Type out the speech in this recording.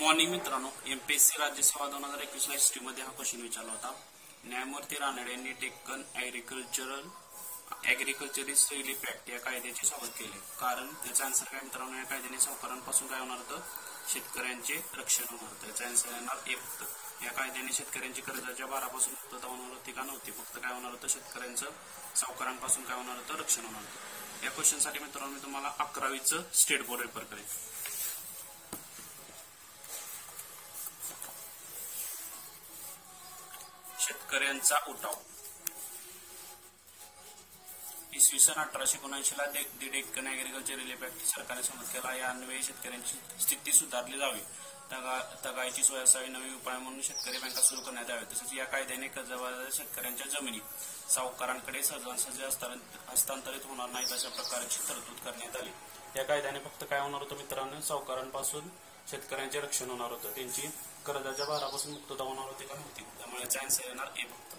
Morning मित्रांनो, MPSC राज्यसेवा 2021 ला history मध्ये हा क्वेश्चन विचारला होता। न्यायमूर्ती रानडे यांनी टेकन ॲग्रिकल्चरिस्ट रिलीफ ऍक्ट या कायद्याचे स्वागत केले, कारण त्याचा आन्सर काय मित्रांनो, या कायद्याने सावकारांपासून काय होणार होतं, शेतकऱ्यांचे रक्षण होणार होतं। याचा आन्सर येणार ए फक्त। या कायद्याने शेतकऱ्यांची कर्जाच्या भारापासून मुक्तता होणार होती का नव्हती, फक्त काय होणार होतं, शेतकऱ्यांचं सावकारांपासून काय होणार होतं, रक्षण होणार होतं। या क्वेश्चन साठी मित्रांनो मी तुम्हाला 11वीचं स्टेट बोर्ड रेफर करेन। शेतकऱ्यांचा उठाव इसवी सन 1879 ला डेक्कन ॲग्रिकल्चर रिलीफ ऍक्ट सरकारने संमत केला। या अन्वये शेतकऱ्यांची स्थिती सुधारली जावी, तगायची सोय असावी, नवी उपाय म्हणून शेतकरी बँका सुरू करण्यात याव्या। तसेच या कायद्याने कर्जबाजारी शेतकऱ्यांच्या जमिनी सावकारांकडे सहजासहजी हस्तांतरित होणार नाहीत अशा प्रकारची तरतूद करण्यात आली। या कायद्याने फक्त काय होणार होतं मित्रांनो, सावकारांपासून शेतकऱ्यांचे रक्षण होणार होतं, त्यांची कर्जाच्या भारापासून मुक्तता होणार होती का नव्हती। त्यामुळे याचा आन्सर येणार ए फक्त।